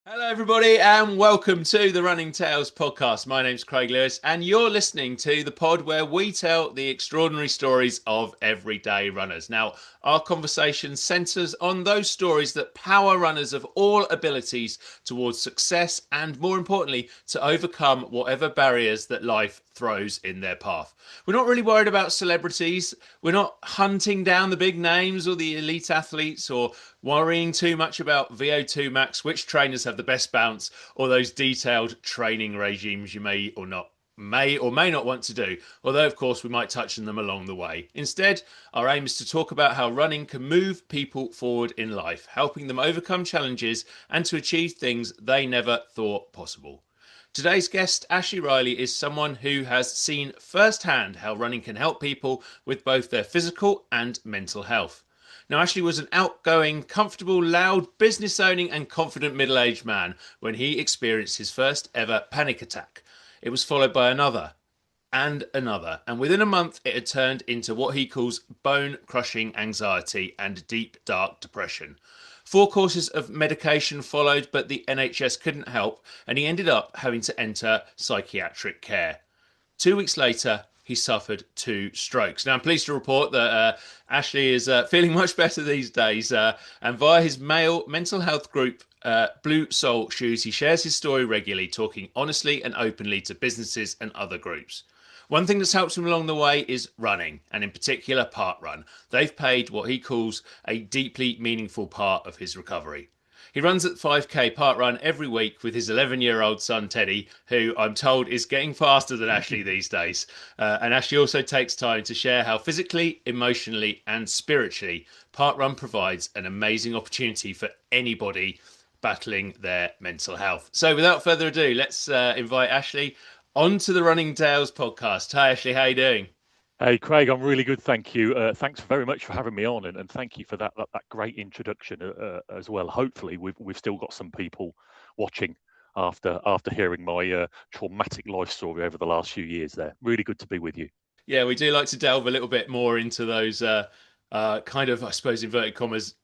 Hello, everybody, and welcome to the Running Tales podcast. My name's Craig Lewis, and you're listening to the pod where we tell the extraordinary stories of everyday runners. Now, our conversation centres on those stories that power runners of all abilities towards success and, more importantly, to overcome whatever barriers that life throws in their path. We're not really worried about celebrities. We're not hunting down the big names or the elite athletes or worrying too much about VO2 max, which trainers have the best bounce, or those detailed training regimes you may or may not want to do, although of course we might touch on them along the way. Instead, our aim is to talk about how running can move people forward in life, helping them overcome challenges and to achieve things they never thought possible. Today's guest, Ashley Riley, is someone who has seen firsthand how running can help people with both their physical and mental health. Now, Ashley was an outgoing, comfortable, loud, business owning, and confident middle aged man when he experienced his first ever panic attack. It was followed by another and another, and within a month it had turned into what he calls bone crushing anxiety and deep, dark depression. 4 courses of medication followed, but the NHS couldn't help, and he ended up having to enter psychiatric care. 2 weeks later, he suffered 2 strokes. Now, I'm pleased to report that Ashley is feeling much better these days. And via his male mental health group, Blue Soul Shoes, he shares his story regularly, talking honestly and openly to businesses and other groups. One thing that's helped him along the way is running, and in particular, parkrun. They've played what he calls a deeply meaningful part of his recovery. He runs at 5k parkrun every week with his 11-year-old son Teddy, who I'm told is getting faster than Ashley these days. And Ashley also takes time to share how physically, emotionally, and spiritually parkrun provides an amazing opportunity for anybody battling their mental health. So, without further ado, let's invite Ashley onto the Running Tales podcast. Hi, Ashley. How you doing? Hey, Craig, I'm really good, thank you. Thanks very much for having me on, and thank you for that great introduction as well. Hopefully, we've still got some people watching after hearing my traumatic life story over the last few years. There, really good to be with you. Yeah, we do like to delve a little bit more into those kind of, I suppose, inverted commas,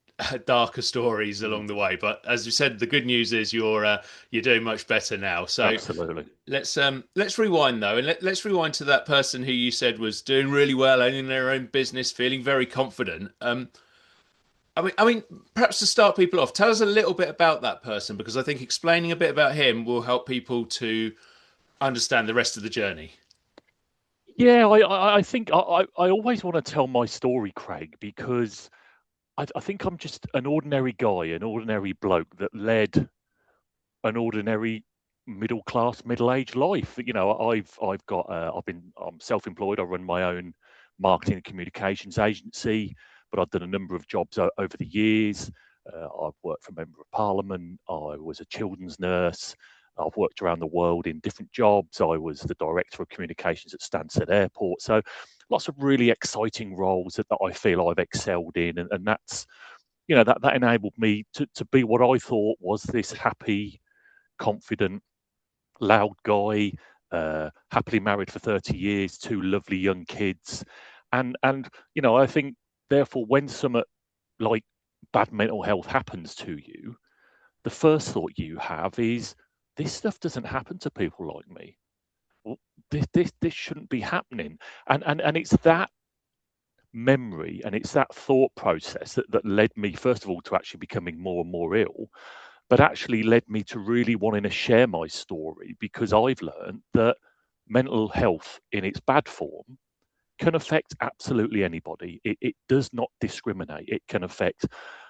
darker stories Mm, along the way. But as you said, the good news is you're doing much better now. So absolutely. let's rewind though, and let's rewind to that person who you said was doing really well, owning their own business, feeling very confident. I mean, perhaps to start people off, tell us a little bit about that person because I think explaining a bit about him will help people to understand the rest of the journey. Yeah, I think I always want to tell my story, Craig, because I think I'm just an ordinary guy, an ordinary bloke that led an ordinary middle class, middle aged life. I'm self employed. I run my own marketing and communications agency, but I've done a number of jobs over the years. I've worked for a member of parliament. I was a children's nurse. I've worked around the world in different jobs. I was the director of communications at Stansted Airport. So lots of really exciting roles that I feel I've excelled in. And that's, that enabled me to be what I thought was this happy, confident, loud guy, happily married for 30 years, two lovely young kids. And I think therefore when something like bad mental health happens to you, the first thought you have is this stuff doesn't happen to people like me. Well, this shouldn't be happening. And it's that memory and it's that thought process that led me first of all to actually becoming more and more ill, but actually led me to really wanting to share my story because I've learned that mental health in its bad form can affect absolutely anybody. It does not discriminate. It can affect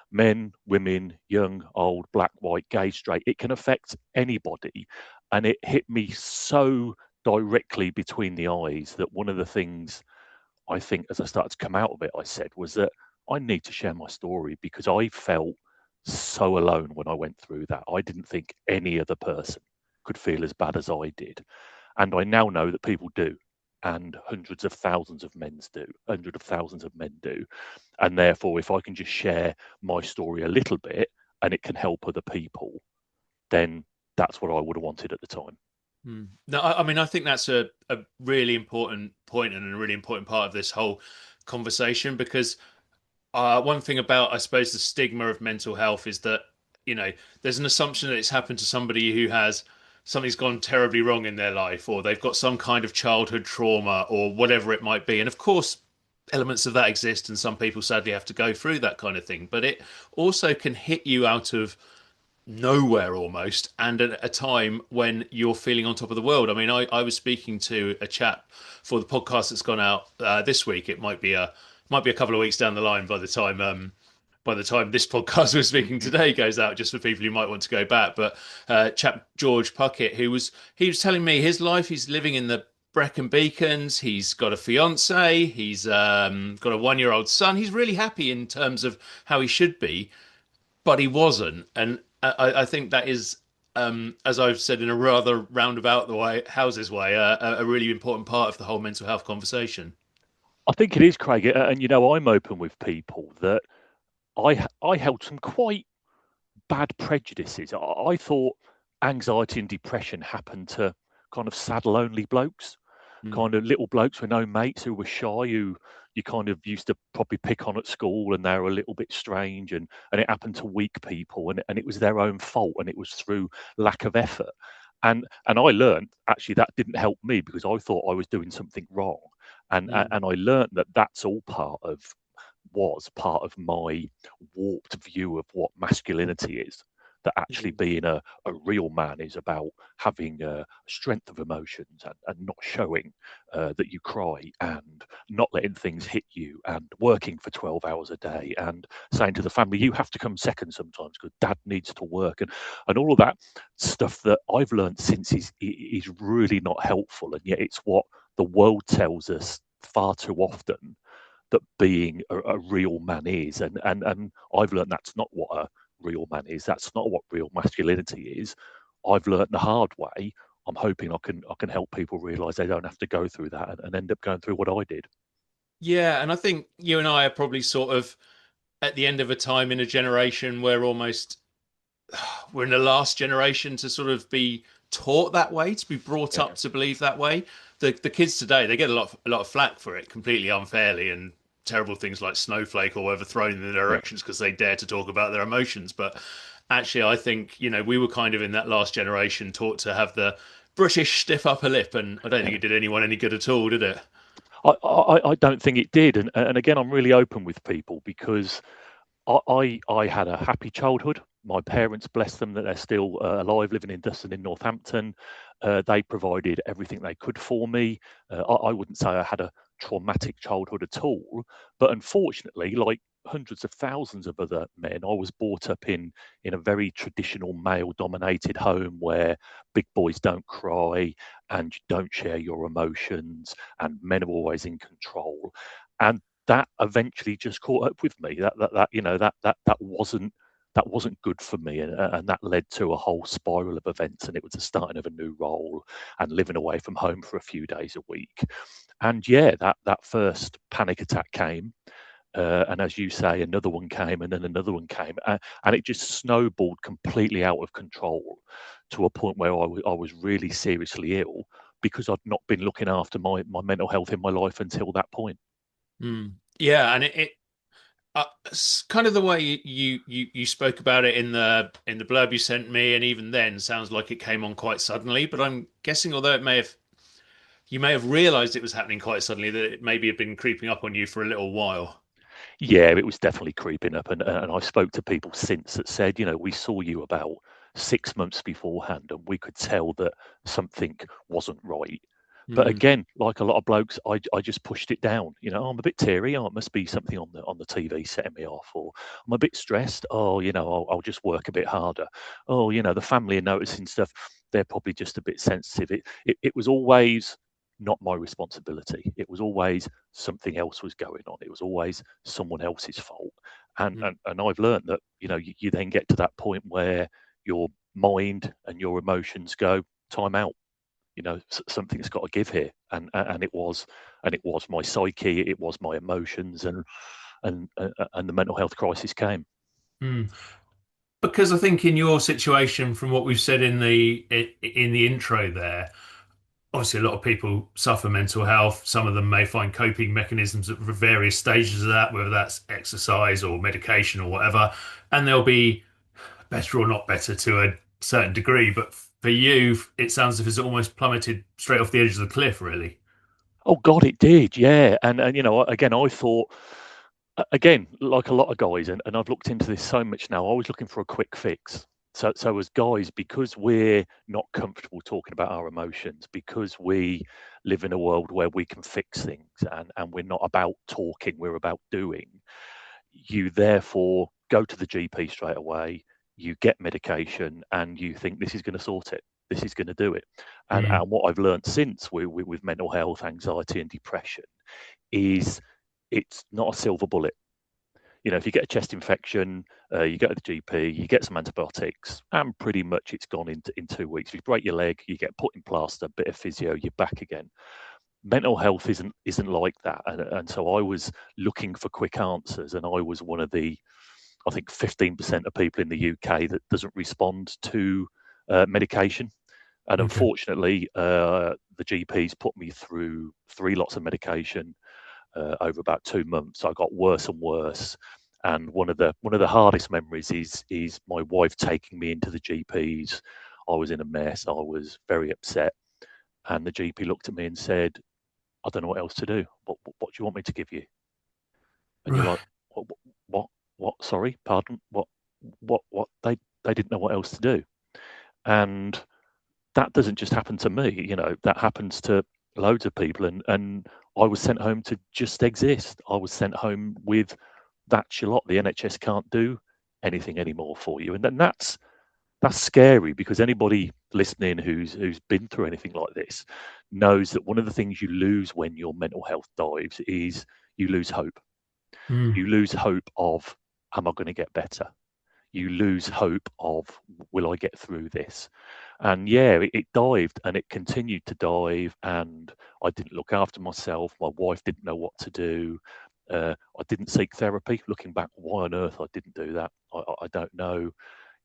men, women, young, old, black, white, gay, straight. It can affect anybody. And it hit me so directly between the eyes that one of the things I think as I started to come out of it, I said was that I need to share my story because I felt so alone when I went through that. I didn't think any other person could feel as bad as I did. And I now know that people do. And hundreds of thousands of men do, hundreds of thousands of men do. And therefore, if I can just share my story a little bit and it can help other people, then that's what I would have wanted at the time. No, I mean, I think that's a really important point and a really important part of this whole conversation because one thing about, I suppose, the stigma of mental health is that there's an assumption that it's happened to somebody who has something's gone terribly wrong in their life, or they've got some kind of childhood trauma, or whatever it might be. And of course, elements of that exist, and some people sadly have to go through that kind of thing. But it also can hit you out of nowhere almost, and at a time when you're feeling on top of the world. I mean, I was speaking to a chap for the podcast that's gone out this week. It might be a couple of weeks down the line by the time this podcast we're speaking today goes out, just for people who might want to go back. But chap George Puckett, he was telling me his life. He's living in the Brecon Beacons. He's got a fiance. He's got a 1 year old son. He's really happy in terms of how he should be, but he wasn't. And I think that is, as I've said in a rather roundabout the way, House's way, a really important part of the whole mental health conversation. I think it is, Craig, and I'm open with people that I held some quite bad prejudices. I thought anxiety and depression happened to kind of sad, lonely blokes, Mm, kind of little blokes with no mates who were shy, who you kind of used to probably pick on at school, and they were a little bit strange, and it happened to weak people, and it was their own fault, and it was through lack of effort. And I learned actually that didn't help me because I thought I was doing something wrong, mm, and I learned that that's all was part of my warped view of what masculinity is. That actually mm, being a real man is about having a strength of emotions, and not showing that you cry, and not letting things hit you, and working for 12 hours a day, and saying to the family, you have to come second sometimes because dad needs to work, and all of that stuff that I've learned since is really not helpful. And yet it's what the world tells us far too often that being a real man is. And I've learned that's not what a real man is. That's not what real masculinity is. I've learned the hard way. I'm hoping I can help people realize they don't have to go through that, and end up going through what I did. yeah, and I think you and I are probably sort of at the end of a time in a generation where almost we're in the last generation to sort of be taught that way, to be brought Yeah. up to believe that way. The kids today, they get a lot of flack for it completely unfairly, and terrible things like snowflake or whatever thrown in their Yeah. directions because they dare to talk about their emotions. But actually, I think we were kind of in that last generation taught to have the British stiff upper lip, and I don't think Yeah. it did anyone any good at all, did it? I don't think it did, and again, I'm really open with people because I had a happy childhood. My parents, bless them, that they're still alive, living in Dustin in Northampton. They provided everything they could for me. I wouldn't say I had a traumatic childhood at all, but unfortunately, like hundreds of thousands of other men, I was brought up in a very traditional male-dominated home where big boys don't cry and you don't share your emotions, and men are always in control. And that eventually just caught up with me. That wasn't good for me, and that led to a whole spiral of events. And it was the starting of a new role and living away from home for a few days a week. And yeah, that first panic attack came, and as you say, another one came, and then another one came, and it just snowballed completely out of control to a point where I was really seriously ill because I'd not been looking after my mental health in my life until that point. Mm. Yeah, and it's kind of the way you spoke about it in the blurb you sent me, and even then, sounds like it came on quite suddenly. But I'm guessing, although it may have you may have realised it was happening quite suddenly, that it maybe had been creeping up on you for a little while. Yeah, it was definitely creeping up, and I spoke to people since that said, we saw you about 6 months beforehand, and we could tell that something wasn't right. But Mm, again, like a lot of blokes, I just pushed it down. Oh, I'm a bit teary. Oh, it must be something on the TV setting me off, or I'm a bit stressed. Oh, I'll just work a bit harder. Oh, the family are noticing stuff. They're probably just a bit sensitive. It was always not my responsibility. It was always something else was going on. It was always someone else's fault. And mm, and, and I've learned that you then get to that point where your mind and your emotions go time out. Something's got to give here, and it was my psyche, it was my emotions, and the mental health crisis came. mm. Because I think in your situation, from what we've said in the intro there, obviously a lot of people suffer mental health. Some of them may find coping mechanisms at various stages of that, whether that's exercise or medication or whatever. And there'll be better or not better to a certain degree, but for you, it sounds as if it's almost plummeted straight off the edge of the cliff, really. Oh God, it did, yeah. And again, I thought, again, like a lot of guys, and I've looked into this so much now. I was looking for a quick fix. So as guys, because we're not comfortable talking about our emotions, because we live in a world where we can fix things, and we're not about talking, we're about doing. You therefore go to the GP straight away. You get medication, and you think this is going to sort it. This is going to do it. And Mm. what I've learned since with mental health, anxiety, and depression is it's not a silver bullet. If you get a chest infection, you go to the GP, you get some antibiotics, and pretty much it's gone in 2 weeks. If you break your leg, you get put in plaster, bit of physio, you're back again. Mental health isn't like that, and so I was looking for quick answers, and I was one of the, I think, 15% of people in the UK that doesn't respond to medication. And Okay. unfortunately, the GPs put me through 3 lots of medication over about 2 months. I got worse and worse. And one of the hardest memories is my wife taking me into the GPs. I was in a mess. I was very upset. And the GP looked at me and said, I don't know what else to do. What do you want me to give you? And you're Right. like, what, sorry, pardon? What? They didn't know what else to do. And that doesn't just happen to me, that happens to loads of people. And I was sent home to just exist. I was sent home with that's your lot. The NHS can't do anything anymore for you. And then that's scary, because anybody listening who's been through anything like this knows that one of the things you lose when your mental health dives is you lose hope. Mm. You lose hope of, am I going to get better? You lose hope of, will I get through this? And yeah, it dived, and it continued to dive, and I didn't look after myself. My wife didn't know what to do. I didn't seek therapy. Looking back, why on earth I didn't do that, I don't know.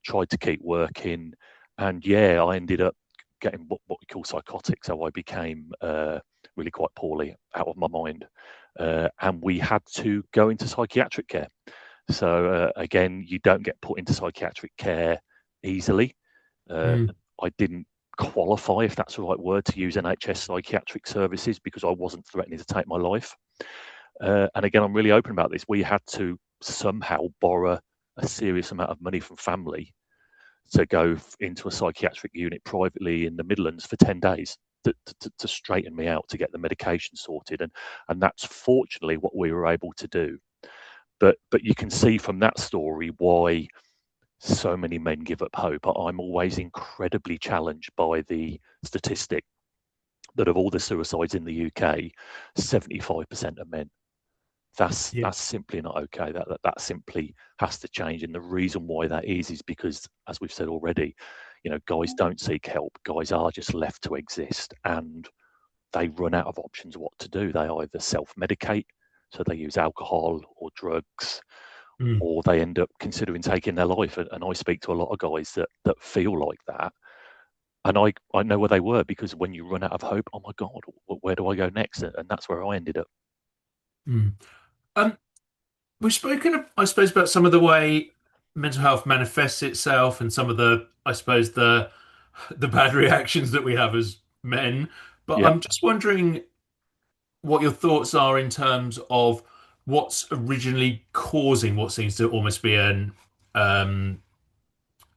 Tried to keep working, and yeah, I ended up getting what we call psychotic. So I became really quite poorly, out of my mind, and we had to go into psychiatric care. So again, you don't get put into psychiatric care easily. Uh, Mm. I didn't qualify, if that's the right word, to use NHS psychiatric services because I wasn't threatening to take my life. And again, I'm really open about this. We had to somehow borrow a serious amount of money from family to go into a psychiatric unit privately in the Midlands for 10 days to straighten me out, to get the medication sorted. And that's fortunately what we were able to do. But you can see from that story why so many men give up hope. I'm always incredibly challenged by the statistic that of all the suicides in the UK, 75% are men. Yeah. That's simply not okay. That simply has to change. And the reason why that is because, as we've said already, guys don't seek help. Guys are just left to exist, and they run out of options what to do. They either self-medicate, so they use alcohol or drugs, Mm. or they end up considering taking their life. And I speak to a lot of guys that feel like that. And I know where they were, because when you run out of hope, oh my God, where do I go next? And that's where I ended up. Mm. Um, we've spoken, I suppose, about some of the way mental health manifests itself and some of the, I suppose, the bad reactions that we have as men. But Yeah, I'm just wondering what your thoughts are in terms of what's originally causing what seems to almost be an um,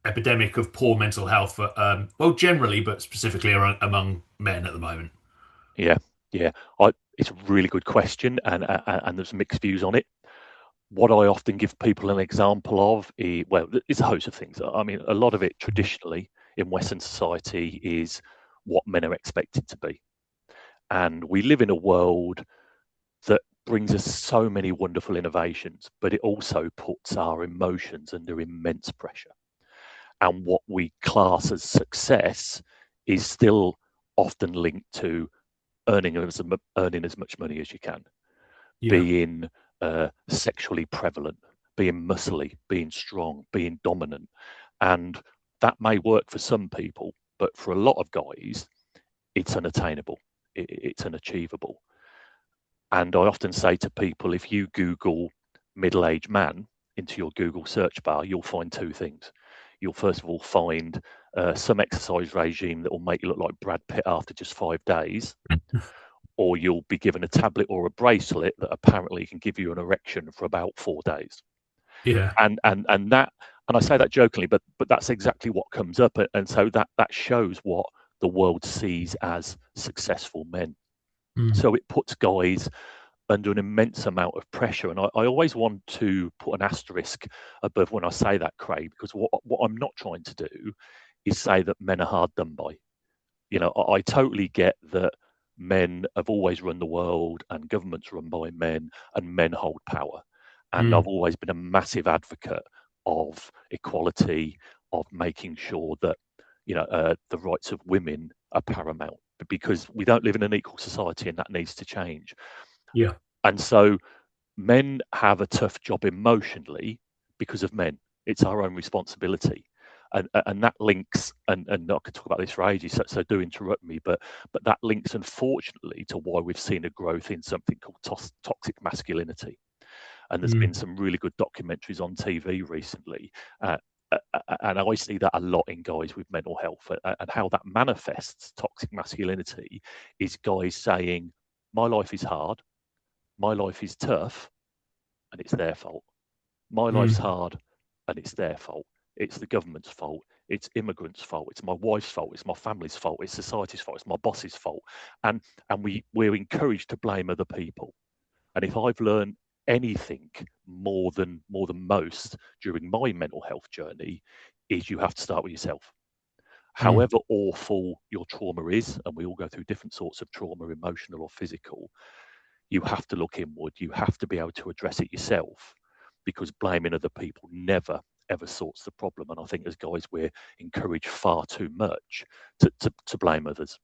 epidemic of poor mental health for, well, generally, but specifically among men at the moment. yeah, yeah. It's a really good question, and there's mixed views on it. What I often give people an example of is, well, it's a host of things. I mean, a lot of it traditionally in Western society is what men are expected to be. And we live in a world that brings us so many wonderful innovations, but it also puts our emotions under immense pressure. And what we class as success is still often linked to earning as much money as you can, Yeah. being sexually prevalent, being muscly, being strong, being dominant. And that may work for some people, but for a lot of guys, it's unattainable, it's unachievable. And I often say to people, if you Google middle aged man into your Google search bar, you'll find two things. you'll first of all find some exercise regime that will make you look like Brad Pitt after just 5 days, or you'll be given a tablet or a bracelet that apparently can give you an erection for about 4 days. Yeah. And that, and I say that jokingly, but that's exactly what comes up, and so that shows what the world sees as successful men. Mm. So it puts guys under an immense amount of pressure. And I always want to put an asterisk above when I say that, Craig, because what I'm not trying to do is say that men are hard done by. I totally get that men have always run the world and governments run by men and men hold power. And I've Mm. always been a massive advocate of equality, of making sure that, the rights of women are paramount because we don't live in an equal society and that needs to change. Yeah. And so men have a tough job emotionally because of men. It's our own responsibility. And that links, and I could talk about this for ages, so do interrupt me, but that links, unfortunately, to why we've seen a growth in something called toxic masculinity. And there's been Mm. some really good documentaries on TV recently. Uh, and I see that a lot in guys with mental health, and how that manifests toxic masculinity is guys saying, my life is hard, my life is tough, and it's their fault. My life's Mm. hard, and it's their fault. It's the government's fault. It's immigrants' fault. It's my wife's fault. It's my family's fault. It's society's fault. It's my boss's fault. And we're encouraged to blame other people. And if I've learned anything more than most during my mental health journey, is you have to start with yourself. Mm. However awful your trauma is, and we all go through different sorts of trauma, emotional or physical, you have to look inward. You have to be able to address it yourself, because blaming other people never ever sorts the problem. And I think as guys, we're encouraged far too much to blame others.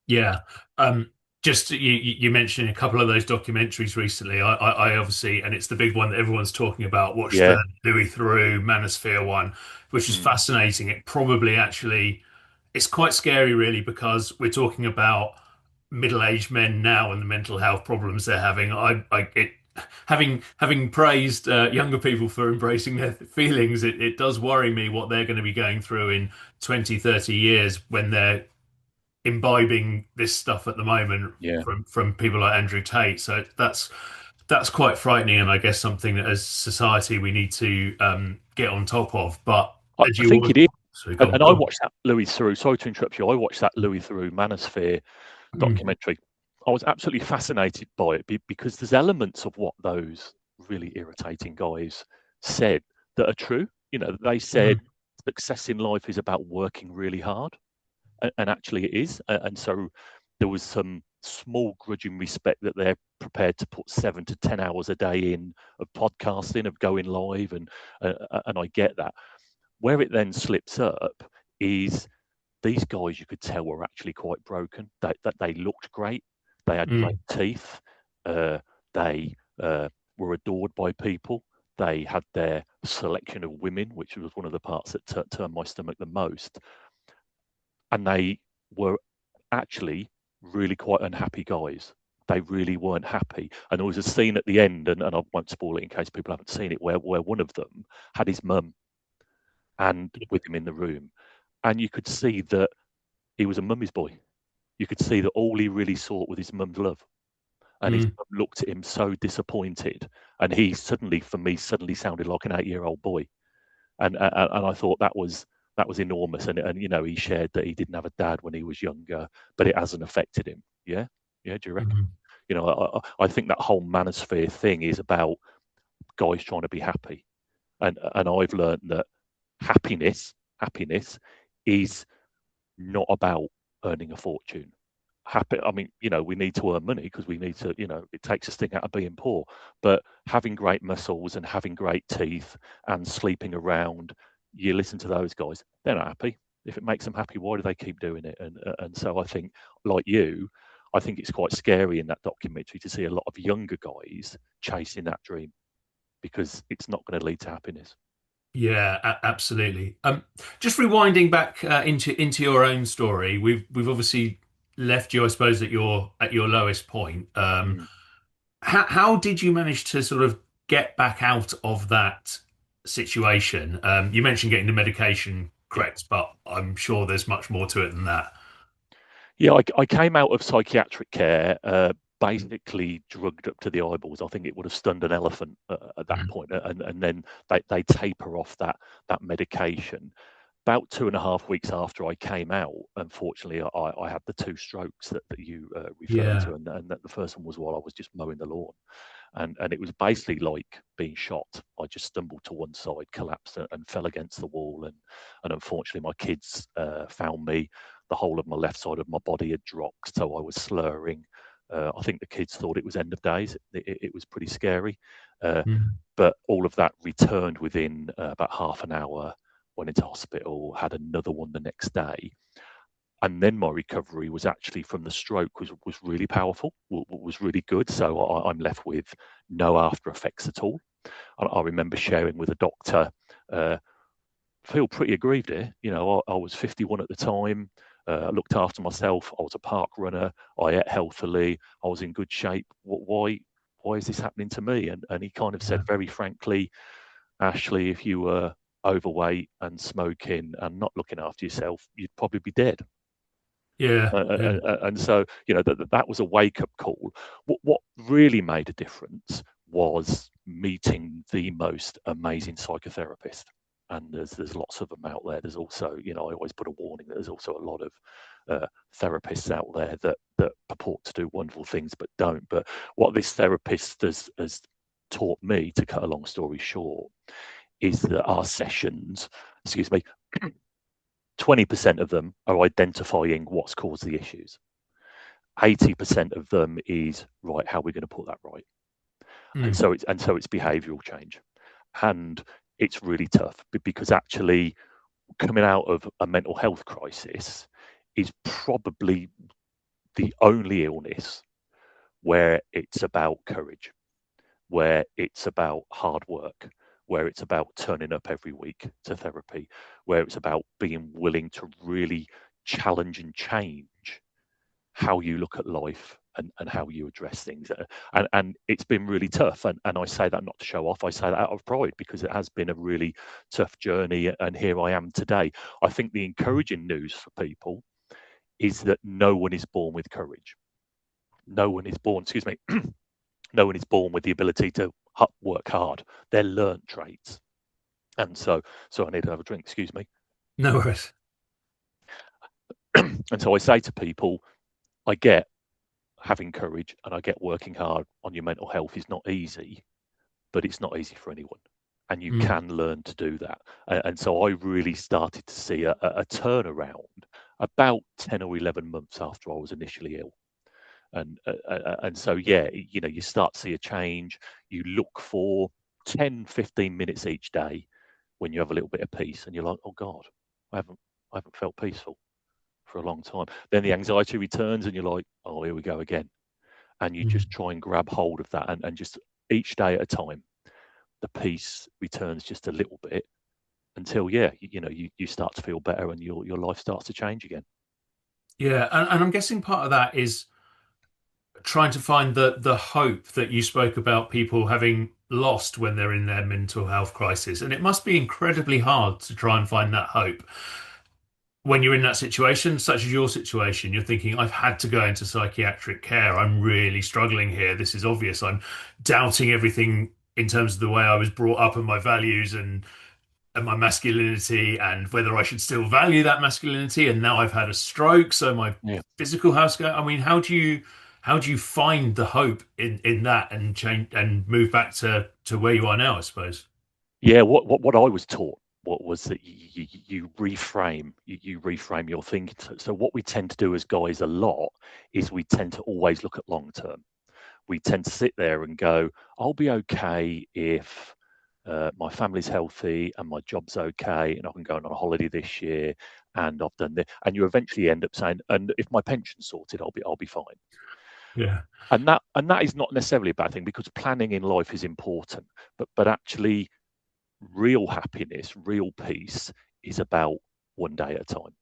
Yeah. Um, just you mentioned a couple of those documentaries recently. I obviously, and it's the big one that everyone's talking about. Watched Yeah. the Louis Theroux Manosphere one, which is Mm. fascinating. It probably actually, it's quite scary, really, because we're talking about middle-aged men now and the mental health problems they're having. Having praised younger people for embracing their feelings, it does worry me what they're going to be going through in 20, 30 years when they're imbibing this stuff at the moment Yeah. from people like Andrew Tate. So that's quite frightening, and I guess something that as society we need to get on top of. But as I you think always, it is. so go And, on, and I go on. watched that Louis Theroux. Sorry to interrupt you. I watched that Louis Theroux Manosphere Mm, documentary. I was absolutely fascinated by it because there's elements of what those really irritating guys said that are true. They said mm, success in life is about working really hard, and actually it is. And so there was some small grudging respect that they're prepared to put 7 to 10 hours a day in of podcasting, of going live, and I get that. Where it then slips up is these guys, you could tell, were actually quite broken. That they looked great. They had great mm, teeth. Uh, they were adored by people. They had their selection of women, which was one of the parts that turned my stomach the most. And they were actually really quite unhappy guys. They really weren't happy. And there was a scene at the end, and I won't spoil it in case people haven't seen it, where one of them had his mum and with him in the room. And you could see that he was a mummy's boy. You could see that all he really sought was his mum's love. And his mm, mum looked at him so disappointed. And he suddenly, for me, suddenly sounded like an 8-year-old boy. And I thought that was enormous. And he shared that he didn't have a dad when he was younger, but it hasn't affected him. Yeah, yeah. Do you reckon? mm. I think that whole manosphere thing is about guys trying to be happy. And I've learned that happiness is not about earning a fortune. Happy, I mean, we need to earn money because we need to, it takes a sting out of being poor. But having great muscles and having great teeth and sleeping around, you listen to those guys, they're not happy. If it makes them happy, why do they keep doing it? And so I think, like you, I think it's quite scary in that documentary to see a lot of younger guys chasing that dream because it's not going to lead to happiness. Yeah, absolutely. Just rewinding back into your own story, we've obviously left you, I suppose, at your lowest point. Mm. How did you manage to sort of get back out of that situation, you mentioned getting the medication Yeah. correct, but I'm sure there's much more to it than that. Yeah, I came out of psychiatric care basically drugged up to the eyeballs. I think it would have stunned an elephant at that Mm. point, and then they taper off that medication. About 2.5 weeks after I came out, unfortunately, I had the two strokes that you referred Yeah. to, and that the first one was while I was just mowing the lawn, and it was basically like being shot. I just stumbled to one side, collapsed, and fell against the wall, and unfortunately, my kids found me. The whole of my left side of my body had dropped, so I was slurring. I think the kids thought it was end of days. It was pretty scary, uh, Mm. but all of that returned within about half an hour. Went into hospital, had another one the next day, and then my recovery was actually from the stroke was really powerful, was really good. So I'm left with no after effects at all. I remember sharing with a doctor. Uh, feel pretty aggrieved here. You know, I was 51 at the time. I looked after myself. I was a park runner. I ate healthily. I was in good shape. Why is this happening to me? And he kind of said Yeah. very frankly, Ashley, if you were overweight and smoking and not looking after yourself, you'd probably be dead. Yeah. Yeah. And so, you know, that was a wake up call. What really made a difference was meeting the most amazing psychotherapist. And there's lots of them out there. There's also, you know, I always put a warning that there's also a lot of therapists out there that purport to do wonderful things but don't. But what this therapist has taught me, to cut a long story short, is that our sessions, excuse me, 20% of them are identifying what's caused the issues. 80% of them is right, how are we going to put that right? And Mm. so it's behavioral change. And it's really tough because actually coming out of a mental health crisis is probably the only illness where it's about courage, where it's about hard work, where it's about turning up every week to therapy, where it's about being willing to really challenge and change how you look at life and how you address things. And it's been really tough. And I say that not to show off, I say that out of pride because it has been a really tough journey. And here I am today. I think the encouraging news for people is that no one is born with courage. No one is born, excuse me, no one is born with the ability to work hard. They're learnt traits. And so I need to have a drink, excuse me. No worries. And so I say to people, I get having courage and I get working hard on your mental health is not easy, but it's not easy for anyone. And you Mm. can learn to do that. And so I really started to see a turnaround about 10 or 11 months after I was initially ill. And so, yeah, you know, you start to see a change. You look for 10, 15 minutes each day when you have a little bit of peace and you're like, oh God, I haven't, I haven't felt peaceful for a long time. Then the anxiety returns and you're like, oh, here we go again. And you Mm. just try and grab hold of that and just each day at a time, the peace returns just a little bit until, yeah, you start to feel better and your life starts to change again. Yeah. And I'm guessing part of that is trying to find the hope that you spoke about people having lost when they're in their mental health crisis. And it must be incredibly hard to try and find that hope when you're in that situation, such as your situation. You're thinking, I've had to go into psychiatric care. I'm really struggling here. This is obvious. I'm doubting everything in terms of the way I was brought up and my values and my masculinity and whether I should still value that masculinity. And now I've had a stroke, so my Yeah. physical health's going. I mean, how do you find the hope in that and change and move back to where you are now, I suppose? Yeah, what I was taught what was that you reframe you reframe your thinking. So what we tend to do as guys a lot is we tend to always look at long term. We tend to sit there and go, I'll be okay if my family's healthy and my job's okay and I can go on a holiday this year and I've done this. And you eventually end up saying, and if my pension's sorted, I'll be fine. Yeah. And that is not necessarily a bad thing because planning in life is important. But actually real happiness, real peace is about one day at a time.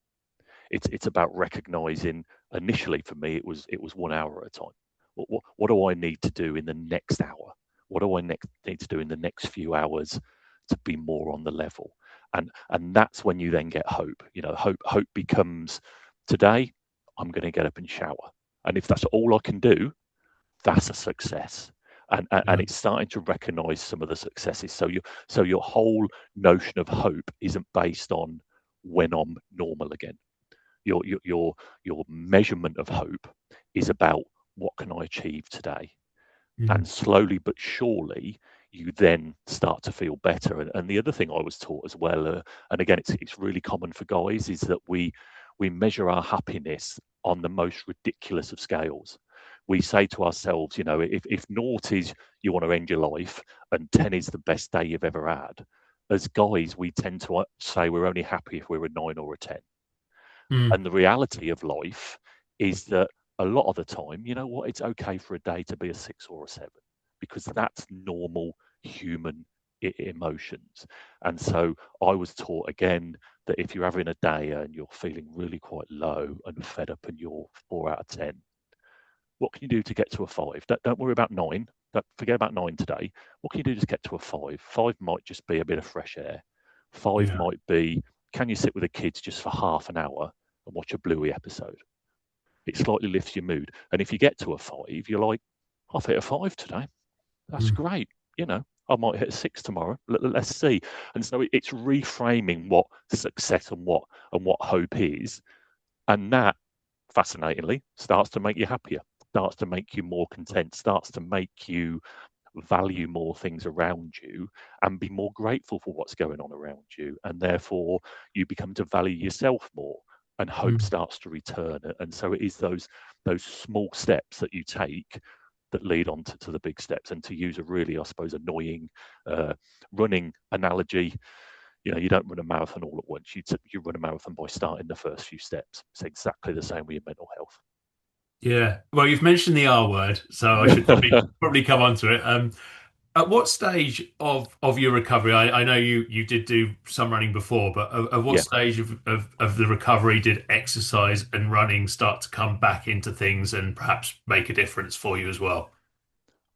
It's about recognizing. Initially, for me, it was 1 hour at a time. What do I need to do in the next hour? What do I need to do in the next few hours to be more on the level. And that's when you then get hope. Hope becomes, today I'm going to get up and shower. And if that's all I can do, that's a success. And Yeah. it's starting to recognize some of the successes. So your whole notion of hope isn't based on when I'm normal again. Your measurement of hope is about, what can I achieve today? And Mm. slowly but surely, you then start to feel better. And the other thing I was taught as well, and again, it's really common for guys, is that we measure our happiness on the most ridiculous of scales. We say to ourselves, if naught is you want to end your life, and 10 is the best day you've ever had, as guys, we tend to say we're only happy if we're a 9 or a 10. Mm. And the reality of life is that a lot of the time, you know what, it's okay for a day to be a 6 or a 7, because that's normal human emotions. And so I was taught again that if you're having a day and you're feeling really quite low and fed up and you're 4 out of 10, what can you do to get to a 5? Don't worry about 9. Forget about 9 today. What can you do to get to a 5? 5 might just be a bit of fresh air. 5 Yeah. might be, can you sit with the kids just for half an hour and watch a Bluey episode? It slightly lifts your mood. And if you get to a 5, you're like, I've hit a 5 today. That's Mm. great. I might hit a 6 tomorrow. Let's see. And so it's reframing what success and what hope is. And that, fascinatingly, starts to make you happier, starts to make you more content, starts to make you value more things around you and be more grateful for what's going on around you. And therefore, you become to value yourself more, and hope Mm. starts to return. And so it is those small steps that you take that lead on to the big steps. And to use a really, I suppose, annoying running analogy, you don't run a marathon all at once. You run a marathon by starting the first few steps. It's exactly the same with your mental health. Yeah. Well, you've mentioned the R word, so I should probably come on to it. At what stage of your recovery? I know you did do some running before, but at what Yeah, stage of the recovery did exercise and running start to come back into things and perhaps make a difference for you as well?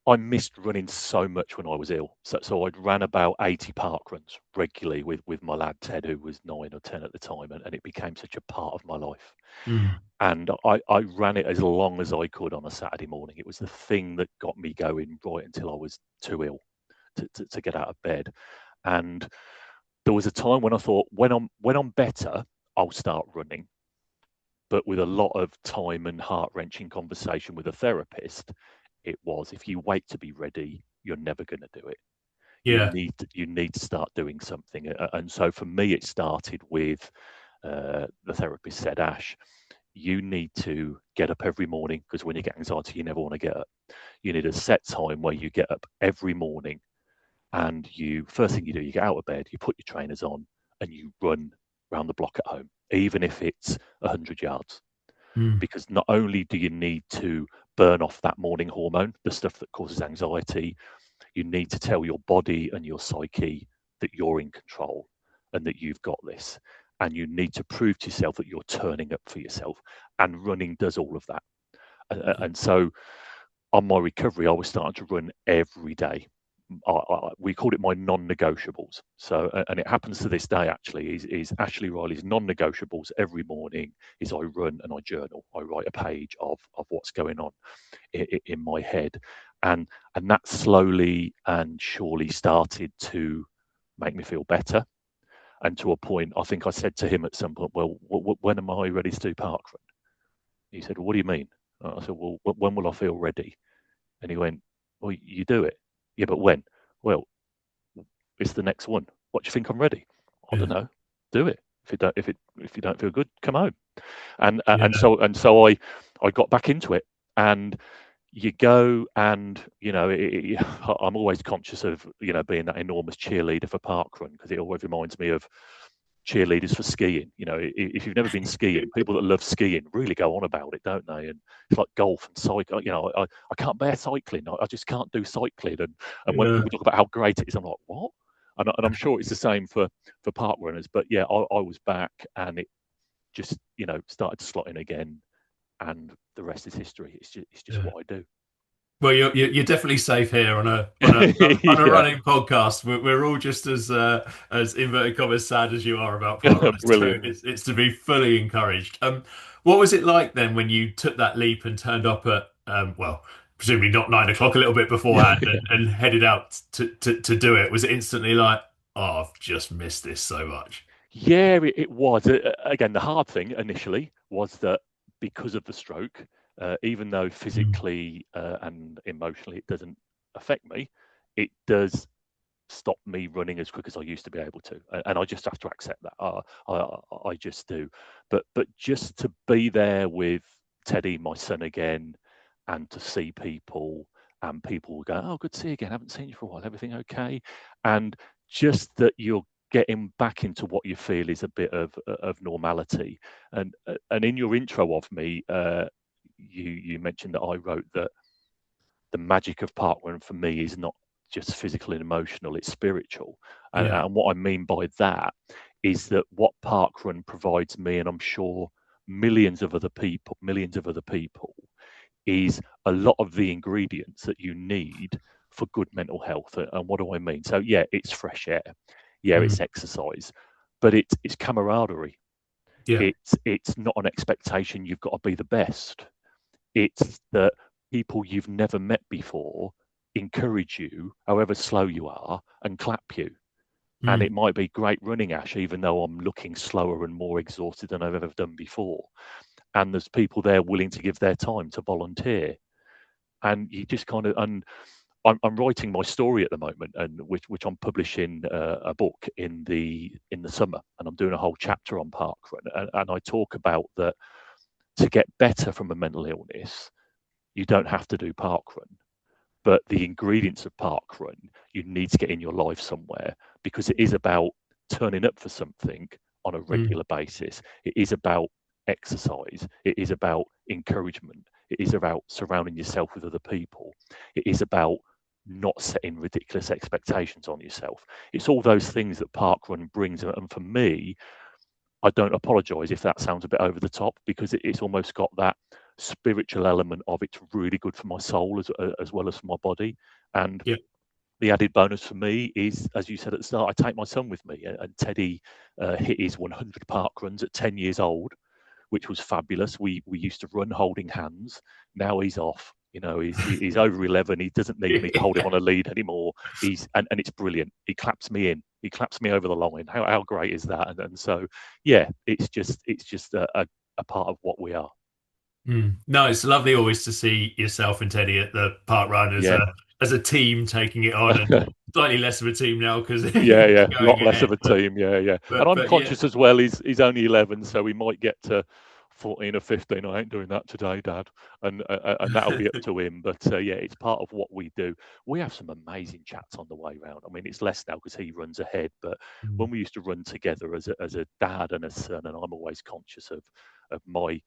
I missed running so much when I was ill. So I'd ran about 80 park runs regularly with my lad Ted, who was 9 or 10 at the time, and it became such a part of my life. Mm. And I ran it as long as I could on a Saturday morning. It was the thing that got me going right until I was too ill to get out of bed. And there was a time when I thought, when I'm better, I'll start running. But with a lot of time and heart-wrenching conversation with a therapist, it was, if you wait to be ready, you're never going to do it. You Yeah. need to start doing something. And so for me, it started with the therapist said, Ash, you need to get up every morning, because when you get anxiety, you never want to get up. You need a set time where you get up every morning, and you, first thing you do, you get out of bed, you put your trainers on, and you run around the block at home, even if it's 100 yards. Mm. Because not only do you need to burn off that morning hormone, the stuff that causes anxiety, you need to tell your body and your psyche that you're in control and that you've got this. And you need to prove to yourself that you're turning up for yourself. And running does all of that. And so on my recovery, I was starting to run every day. We called it my non-negotiables. So, and it happens to this day actually, is Ashley Riley's non-negotiables every morning is I run and I journal. I write a page of what's going on in my head, and that slowly and surely started to make me feel better. And to a point, I think I said to him at some point, well, when am I ready to do parkrun? He said, well, what do you mean? I said, well, when will I feel ready? And he went, well, you do it. Yeah, but when? Well, it's the next one. What do you think I'm ready? I Yeah. don't know. Do it. If you don't feel good, come home. And Yeah. so I got back into it. And you go, and I'm always conscious of being that enormous cheerleader for parkrun, because it always reminds me of cheerleaders for skiing. If you've never been skiing, people that love skiing really go on about it, don't they? And it's like golf and cycle. I can't bear cycling. I just can't do cycling. And when Yeah. people talk about how great it is, I'm like, what? And I'm sure it's the same for park runners. But yeah, I was back, and it just started to slot in again, and the rest is history. It's just Yeah. what I do. Well, you're definitely safe here on a Yeah, running podcast. We're all just as inverted commas sad as you are about parkrunners. So brilliant. it's to be fully encouraged. What was it like then when you took that leap and turned up at well, presumably not 9 o'clock, a little bit beforehand, and headed out to do it? Was it instantly like, oh, I've just missed this so much? Yeah, it was. Again, the hard thing initially was that because of the stroke, even though Mm. physically and emotionally it doesn't affect me, it does stop me running as quick as I used to be able to, and I just have to accept that. I just do. But just to be there with Teddy, my son, again, and to see people, and people will go, "Oh, good to see you again. Haven't seen you for a while. Everything okay?" And just that you're getting back into what you feel is a bit of normality. And in your intro of me, you mentioned that I wrote that the magic of parkrun for me is not just physical and emotional, it's spiritual. Yeah. And what I mean by that is that what parkrun provides me, and I'm sure millions of other people, is a lot of the ingredients that you need for good mental health. And what do I mean? So yeah, it's fresh air, yeah, Mm. it's exercise, but it's camaraderie. Yeah. It's not an expectation you've got to be the best. It's that people you've never met before encourage you, however slow you are, and clap you. And Mm. it might be great running, Ash, even though I'm looking slower and more exhausted than I've ever done before. And there's people there willing to give their time to volunteer. And you just kind of, and I'm writing my story at the moment, and which I'm publishing a book in the summer, and I'm doing a whole chapter on parkrun, and I talk about that to get better from a mental illness, you don't have to do parkrun, but the ingredients of parkrun you need to get in your life somewhere, because it is about turning up for something on a Mm. regular basis. It is about exercise. It is about encouragement. It is about surrounding yourself with other people. It is about not setting ridiculous expectations on yourself. It's all those things that parkrun brings. And for me, I don't apologize if that sounds a bit over the top, because it's almost got that spiritual element of it's really good for my soul as well as for my body. And Yeah. the added bonus for me is, as you said at the start, I take my son with me, and Teddy hit his 100 park runs at 10 years old, which was fabulous. We used to run holding hands. Now he's off. You know, he's over 11. He doesn't need me to hold him on a lead anymore. And it's brilliant. He claps me in. He claps me over the line. How great is that? And so yeah, it's just a part of what we are. Mm. No, it's lovely always to see yourself and Teddy at the park run Yeah. as a team taking it on, and slightly less of a team now because Yeah, you're yeah, a going lot less ahead. of a team. Yeah, yeah. And I'm But yeah, conscious as well. He's only 11, so we might get to 14 or 15. I ain't doing that today, Dad, and that'll be up to him. But yeah, it's part of what we do. We have some amazing chats on the way round. I mean, it's less now because he runs ahead, but Mm. when we used to run together as a dad and a son, and I'm always conscious of my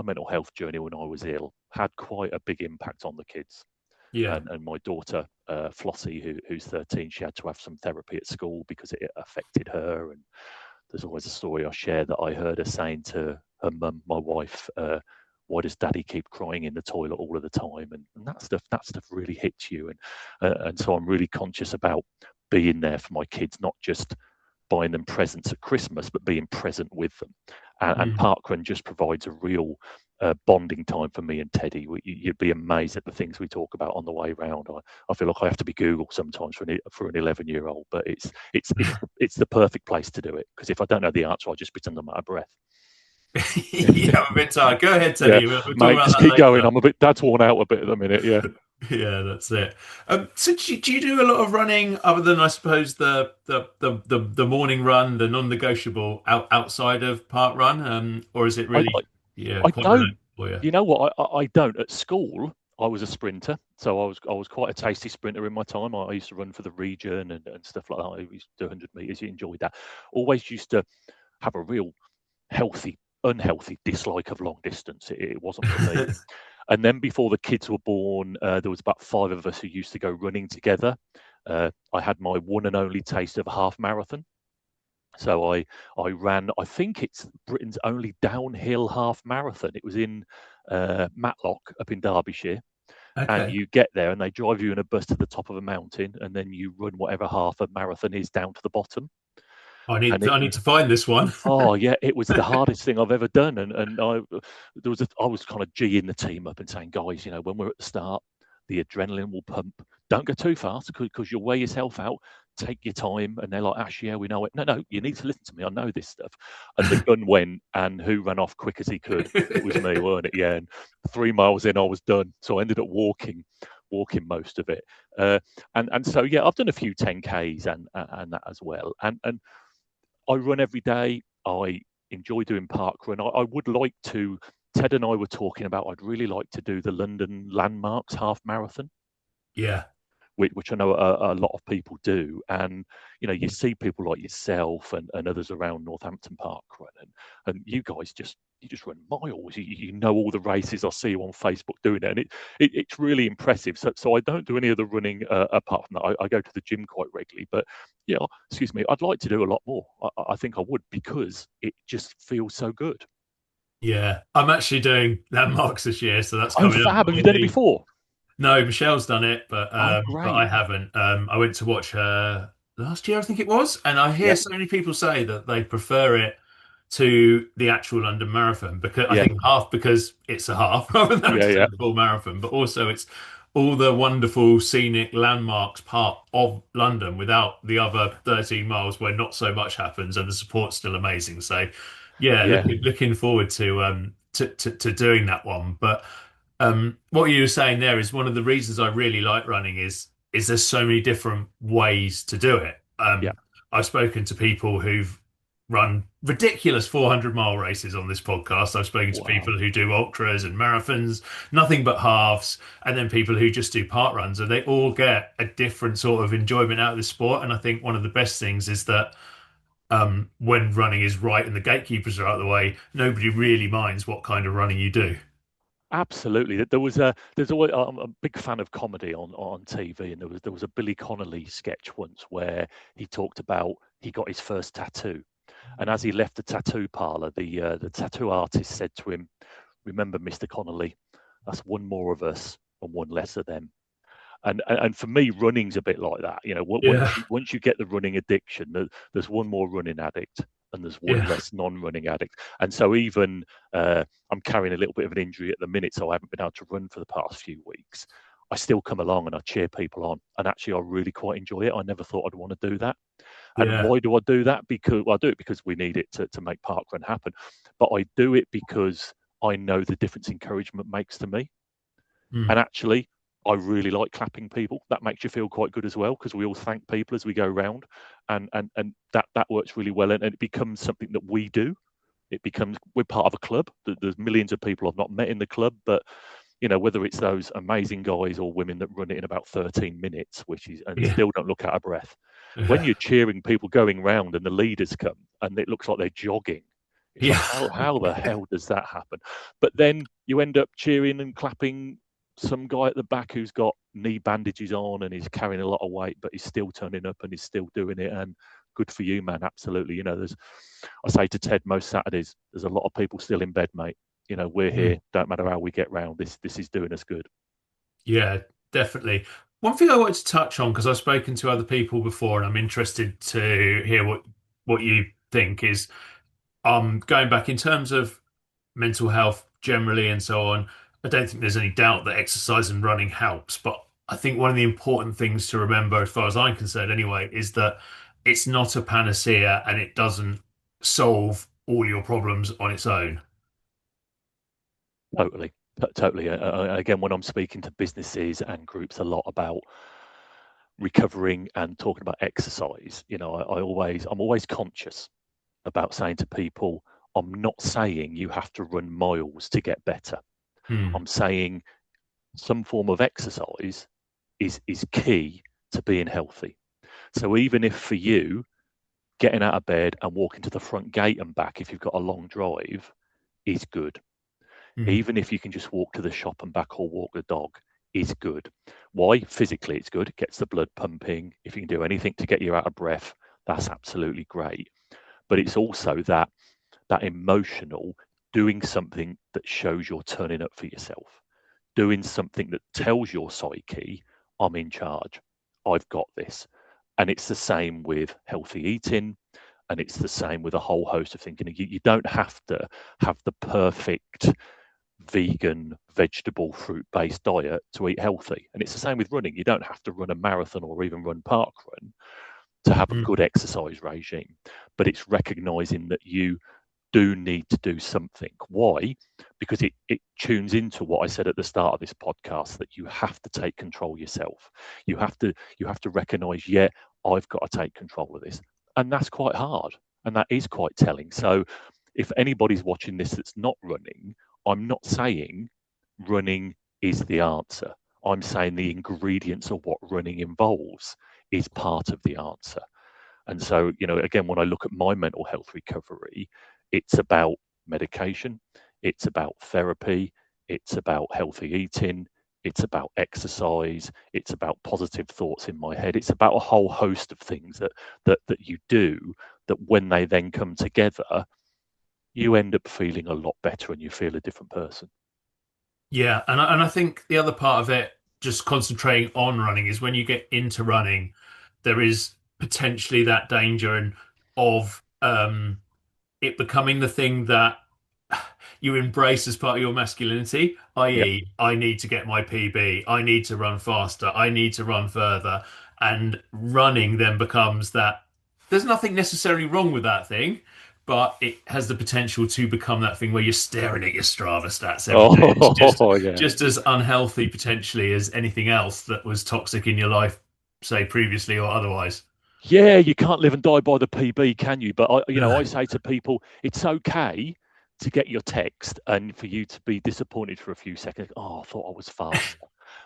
mental health journey when I was ill had quite a big impact on the kids. Yeah, And my daughter Flossie, who's 13, she had to have some therapy at school because it affected her. And there's always a story I share that I heard her saying to her mum, my wife, "Why does Daddy keep crying in the toilet all of the time?" And that stuff really hits you. And so I'm really conscious about being there for my kids, not just buying them presents at Christmas, but being present with them. And mm. Parkrun just provides a real bonding time for me and Teddy. You'd be amazed at the things we talk about on the way round. I feel like I have to be Google sometimes for an 11-year-old, but it's the perfect place to do it, because if I don't know the answer, I just pretend I'm out of breath. Yeah, I'm a bit tired. Go ahead, Yeah, Teddy. We'll talk mate, about just that keep going. later. I'm a bit dad's worn out a bit at the minute. Yeah. Yeah, that's it. So do you do a lot of running other than, I suppose, the morning run, the non-negotiable outside of park run, or is it I, really, I yeah, I quite don't. remote for you? You know what? I don't. At school, I was a sprinter, so I was quite a tasty sprinter in my time. I used to run for the region and stuff like that. I used to do 100 meters. You enjoyed that. Always used to have a real healthy, unhealthy dislike of long distance. It wasn't for me. And then before the kids were born, there was about five of us who used to go running together. I had my one and only taste of a half marathon. So I ran. I think it's Britain's only downhill half marathon. It was in Matlock up in Derbyshire, and Okay. you get there and they drive you in a bus to the top of a mountain, and then you run whatever half a marathon is down to the bottom. And it I need to find this one. Oh yeah, it was the hardest thing I've ever done, and I was kind of geeing the team up and saying, guys, when we're at the start, the adrenaline will pump. Don't go too fast because you'll wear yourself out. Take your time. And they're like, Ash, yeah, we know it. No, no, you need to listen to me. I know this stuff. And the gun went, and who ran off quick as he could? It was me, weren't it? Yeah. And 3 miles in, I was done. So I ended up walking most of it. And so yeah, I've done a few 10Ks and that as well. And I run every day. I enjoy doing parkrun. I would like to. Ted and I were talking about. I'd really like to do the London Landmarks half marathon, Yeah. which I know a lot of people do. And you see people like yourself and others around Northampton Parkrun, and you guys you just run miles. You know all the races. I see you on Facebook doing it, and it's really impressive. So I don't do any of the running apart from that. I go to the gym quite regularly, but yeah, excuse me, I'd like to do a lot more. I think I would because it just feels so good. Yeah. I'm actually doing landmarks this year, so that's Oh, coming up fab! Have you on done it the. before? No, Michelle's done it, Oh, but I great. haven't. I went to watch her last year, I think it was, and I hear Yeah, so many people say that they prefer it to the actual London Marathon because I yeah, think half because it's a half rather than having yeah, to do yeah, the full marathon, but also it's all the wonderful scenic landmarks part of London without the other 13 miles where not so much happens and the support's still amazing. So yeah, yeah, looking forward to to doing that one. But what you were saying there is one of the reasons I really like running is there's so many different ways to do it. yeah. I've spoken to people who've run ridiculous 400-mile races on this podcast. I've spoken to Wow. people who do ultras and marathons, nothing but halves, and then people who just do park runs, and they all get a different sort of enjoyment out of the sport. And I think one of the best things is that when running is right and the gatekeepers are out of the way, nobody really minds what kind of running you do. Absolutely. There's always I'm a big fan of comedy on TV, and there was a Billy Connolly sketch once where he talked about he got his first tattoo, and as he left the tattoo parlor, the tattoo artist said to him, "Remember, Mr. Connolly, that's one more of us and one less of them." And for me, running's a bit like that. Yeah, Once you get the running addiction, there's one more running addict and there's one yeah, less non-running addict. And so even I'm carrying a little bit of an injury at the minute, so I haven't been able to run for the past few weeks. I still come along and I cheer people on, and actually I really quite enjoy it. I never thought I'd want to do that. And yeah. why do I do that? Because I do it because we need it to make parkrun happen, but I do it because I know the difference encouragement makes to me. And Mm. actually, I really like clapping people. That makes you feel quite good as well because we all thank people as we go round, and that works really well. And it becomes something that we do. It becomes we're part of a club. There's millions of people I've not met in the club, but whether it's those amazing guys or women that run it in about 13 minutes, which is and Yeah, still don't look out of breath. When yeah, you're cheering people going round and the leaders come and it looks like they're jogging, it's like yeah, how the hell does that happen? But then you end up cheering and clapping some guy at the back who's got knee bandages on and he's carrying a lot of weight, but he's still turning up and he's still doing it. And good for you, man. Absolutely. I say to Ted most Saturdays, there's a lot of people still in bed, mate. We're here. Mm. Don't matter how we get round. This is doing us good. Yeah, definitely. One thing I wanted to touch on because I've spoken to other people before, and I'm interested to hear what you think is going back in terms of mental health generally and so on. I don't think there's any doubt that exercise and running helps, but I think one of the important things to remember, as far as I'm concerned anyway, is that it's not a panacea and it doesn't solve all your problems on its own. Totally. Totally. Again, when I'm speaking to businesses and groups a lot about recovering and talking about exercise, I'm always conscious about saying to people, I'm not saying you have to run miles to get better. Hmm. I'm saying some form of exercise is key to being healthy. So even if for you, getting out of bed and walking to the front gate and back, if you've got a long drive, is good. Hmm. Even if you can just walk to the shop and back or walk the dog, is good. Why? Physically, it's good. It gets the blood pumping. If you can do anything to get you out of breath, that's absolutely great. But it's also that emotional doing something that shows you're turning up for yourself, doing something that tells your psyche, I'm in charge, I've got this. And it's the same with healthy eating, and it's the same with a whole host of things. You don't have to have the perfect vegan, vegetable, fruit-based diet to eat healthy. And it's the same with running. You don't have to run a marathon or even run parkrun to have a good exercise regime, but it's recognizing that you do need to do something. Why? Because it tunes into what I said at the start of this podcast, that you have to take control yourself. You have to recognize, yeah, I've got to take control of this. And that's quite hard. And that is quite telling. So if anybody's watching this that's not running, I'm not saying running is the answer. I'm saying the ingredients of what running involves is part of the answer. And so, again, when I look at my mental health recovery, it's about medication, it's about therapy, it's about healthy eating, it's about exercise, it's about positive thoughts in my head. It's about a whole host of things that you do, that when they then come together, you end up feeling a lot better and you feel a different person. Yeah, and I think the other part of it, just concentrating on running, is when you get into running, there is potentially that danger and of it becoming the thing that you embrace as part of your masculinity, Yeah. i.e., I need to get my PB, I need to run faster, I need to run further. And running then becomes that there's nothing necessarily wrong with that thing, but it has the potential to become that thing where you're staring at your Strava stats every day. It's just Oh, yeah. just as unhealthy potentially as anything else that was toxic in your life, say previously or otherwise. Yeah, you can't live and die by the PB, can you? But I say to people, it's okay to get your text and for you to be disappointed for a few seconds. Oh, I thought I was faster.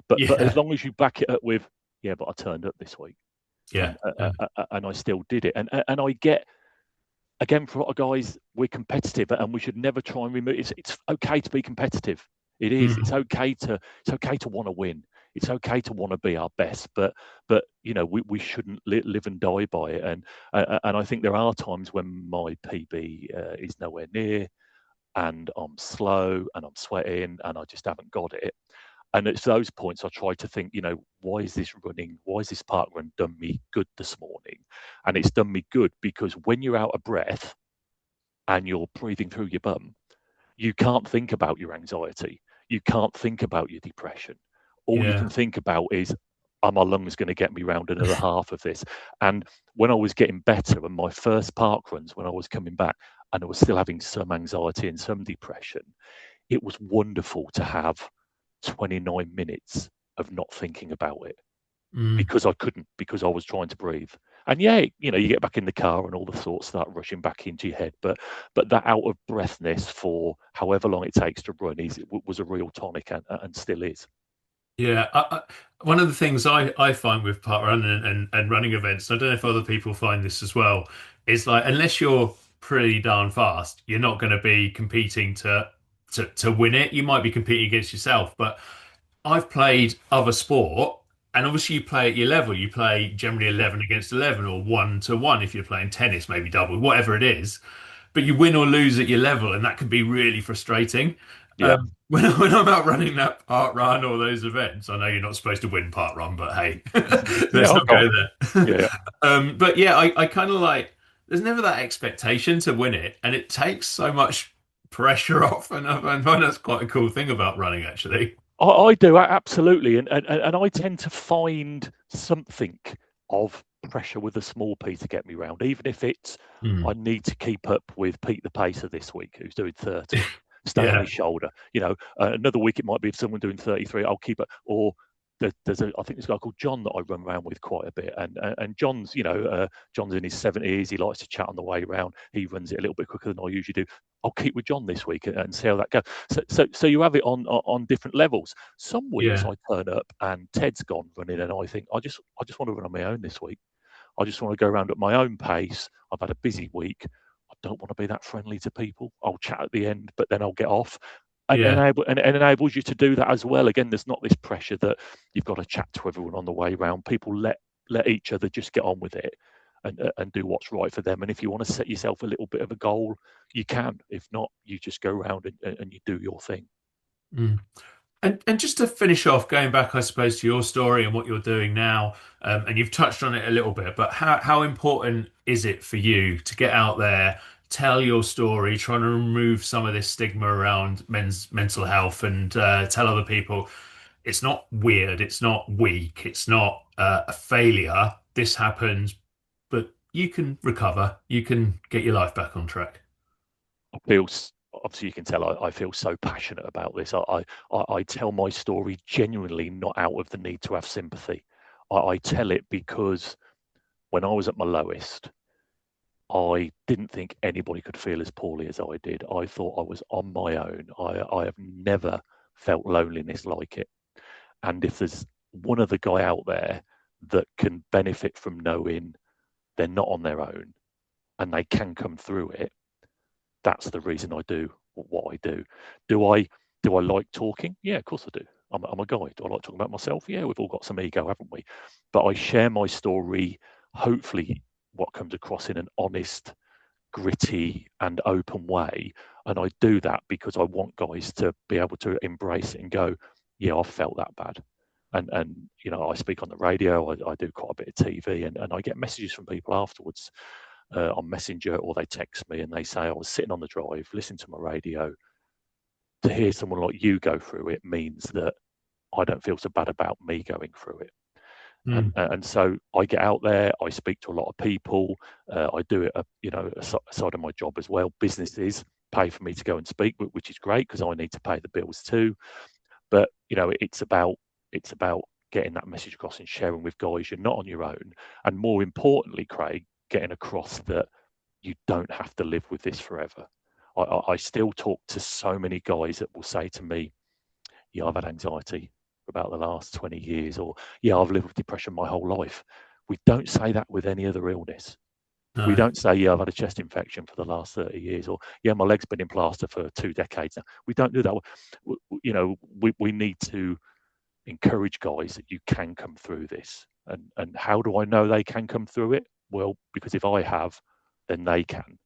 But as Yeah, long as you back it up with, yeah, but I turned up this week yeah, and and I still did it. And I get, again, for a lot of guys, we're competitive and we should never try and remove. It's okay to be competitive. It is. mm, It's okay to want to win. It's okay to want to be our best, but we shouldn't live and die by it. And I think there are times when my PB is nowhere near, and I'm slow and I'm sweating and I just haven't got it. And it's those points I try to think, why is this park run done me good this morning? And it's done me good because when you're out of breath and you're breathing through your bum, you can't think about your anxiety. You can't think about your depression. All you yeah, can think about is, are my lungs going to get me round another half of this? And when I was getting better, and my first park runs, when I was coming back, and I was still having some anxiety and some depression, it was wonderful to have 29 minutes of not thinking about it, mm, because I couldn't, because I was trying to breathe. And yeah, you get back in the car and all the thoughts start rushing back into your head. But that out of breathness for however long it takes to run was a real tonic, and still is. yeah. One of the things I find with park running and running events, I don't know if other people find this as well, is like unless you're pretty darn fast, you're not going to be competing to win it. You might be competing against yourself, but I've played other sport, and obviously you play at your level. You play generally Yeah, 11 against 11 or 1-1 if you're playing tennis, maybe double, whatever it is. But you win or lose at your level, and that can be really frustrating. yeah, When I'm out running that part run or those events, I know you're not supposed to win part run, but hey, yeah. let's I'll not go go on. there. Yeah, But yeah, I kind of like, there's never that expectation to win it, and it takes so much pressure off, and I find that's quite a cool thing about running, actually. I do, absolutely, and I tend to find something of pressure with a small P to get me round, even if it's, I Mm. need to keep up with Pete the Pacer this week, who's doing 30, stay on Yeah, his shoulder. Another week it might be if someone doing 33, I'll keep it. Or I think there's a guy called John that I run around with quite a bit, and John's, John's in his 70s. He likes to chat on the way around. He runs it a little bit quicker than I usually do. I'll keep with John this week and see how that goes. So you have it on different levels. Some weeks yeah, I turn up and Ted's gone running, and I think I just want to run on my own this week. I just want to go around at my own pace. I've had a busy week. I don't want to be that friendly to people. I'll chat at the end, but then I'll get off. yeah. And enables you to do that as well. Again, there's not this pressure that you've got to chat to everyone on the way around. People let each other just get on with it and do what's right for them. And if you want to set yourself a little bit of a goal, you can. If not, you just go around and you do your thing. Mm. And just to finish off, going back, I suppose, to your story and what you're doing now, and you've touched on it a little bit, but how important is it for you to get out there, tell your story, trying to remove some of this stigma around men's mental health, and tell other people it's not weird, it's not weak, it's not a failure. This happens, but you can recover, you can get your life back on track. I feel obviously you can tell I feel so passionate about this. I tell my story genuinely not out of the need to have sympathy. I tell it because when I was at my lowest, I didn't think anybody could feel as poorly as I did. I thought I was on my own. I have never felt loneliness like it. And if there's one other guy out there that can benefit from knowing they're not on their own and they can come through it, that's the reason I do what I do. Do I like talking? Yeah, of course I do. I'm a guy. Do I like talking about myself? Yeah, we've all got some ego, haven't we? But I share my story, hopefully what comes across in an honest, gritty and open way. And I do that because I want guys to be able to embrace it and go, yeah, I've felt that bad. And you know, I speak on the radio, I do quite a bit of TV, and I get messages from people afterwards on Messenger, or they text me and they say, I was sitting on the drive, listening to my radio. To hear someone like you go through it means that I don't feel so bad about me going through it. Mm. And so I get out there, I speak to a lot of people. I do it, you know, aside of my job as well. Businesses pay for me to go and speak, which is great because I need to pay the bills too. But you know, it's about getting that message across and sharing with guys you're not on your own, and more importantly, Craig, getting across that you don't have to live with this forever. I still talk to so many guys that will say to me, yeah, I've had anxiety for about the last 20 years, or yeah, I've lived with depression my whole life. We don't say that with any other illness. We No. don't say, yeah, I've had a chest infection for the last 30 years, or yeah, my leg's been in plaster for 2 decades now. We don't do that. You know, we need to encourage guys that you can come through this. And how do I know they can come through it? Well, because if I have, then they can.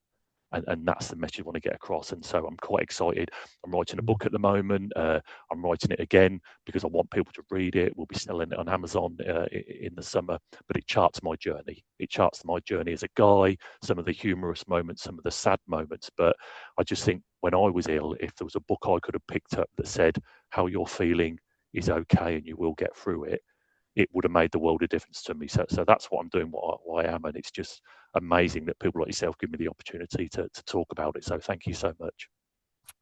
And that's the message I want to get across. And so I'm quite excited. I'm writing a book at the moment. I'm writing it again because I want people to read it. We'll be selling it on Amazon in the summer. But it charts my journey. It charts my journey as a guy, some of the humorous moments, some of the sad moments. But I just think when I was ill, if there was a book I could have picked up that said how you're feeling is okay and you will get through it, it would have made the world a difference to me. So that's what I'm doing, what I am. And it's just amazing that people like yourself give me the opportunity to talk about it. So thank you so much.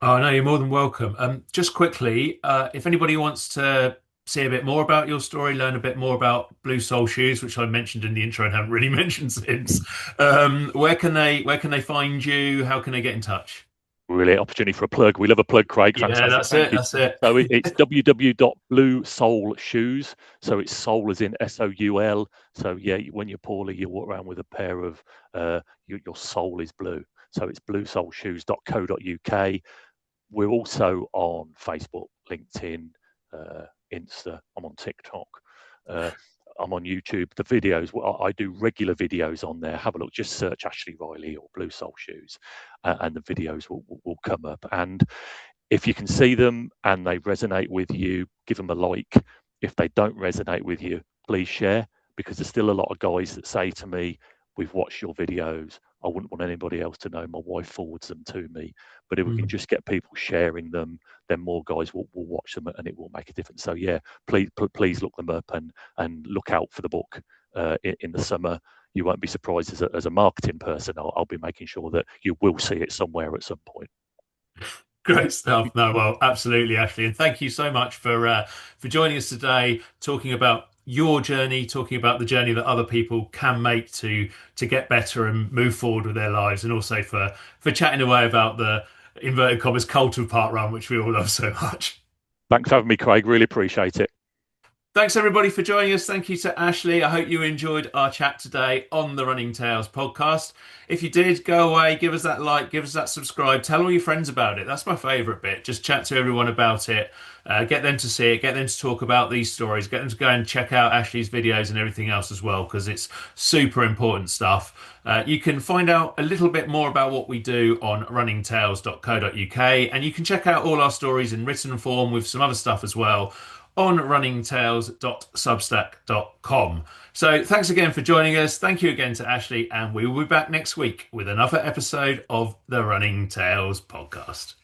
Oh, no, you're more than welcome. Just quickly, if anybody wants to see a bit more about your story, learn a bit more about Blue Soul Shoes, which I mentioned in the intro and haven't really mentioned since, where can they find you? How can they get in touch? Really, opportunity for a plug. We love a plug, Craig. Yeah, Fantastic. that's Thank it. you. That's it. So it's www.bluesoulshoes. So it's soul as in SOUL. So yeah, when you're poorly, you walk around with a pair of your soul is blue. So it's bluesoulshoes.co.uk. We're also on Facebook, LinkedIn, Insta. I'm on TikTok. Uh, I'm on YouTube. The videos, I do regular videos on there. Have a look. Just search Ashley Riley or Blue Soul Shoes, and the videos will come up. And if you can see them and they resonate with you, give them a like. If they don't resonate with you, please share, because there's still a lot of guys that say to me, we've watched your videos. I wouldn't want anybody else to know. My wife forwards them to me. But if we can Mm. just get people sharing them, then more guys will watch them and it will make a difference. So yeah, please look them up and look out for the book in the summer. You won't be surprised as a marketing person. I'll be making sure that you will see it somewhere at some point. Great stuff. No, well, absolutely, Ashley, and thank you so much for joining us today, talking about your journey, talking about the journey that other people can make to get better and move forward with their lives, and also for chatting away about the inverted commas cult of park run, which we all love so much. Thanks for having me, Craig. Really appreciate it. Thanks everybody for joining us. Thank you to Ashley. I hope you enjoyed our chat today on the Running Tales podcast. If you did, go away, give us that like, give us that subscribe, tell all your friends about it. That's my favourite bit. Just chat to everyone about it. Get them to see it, get them to talk about these stories, get them to go and check out Ashley's videos and everything else as well, because it's super important stuff. You can find out a little bit more about what we do on runningtales.co.uk, and you can check out all our stories in written form with some other stuff as well on runningtales.substack.com. So thanks again for joining us. Thank you again to Ashley, and we will be back next week with another episode of the Running Tales podcast.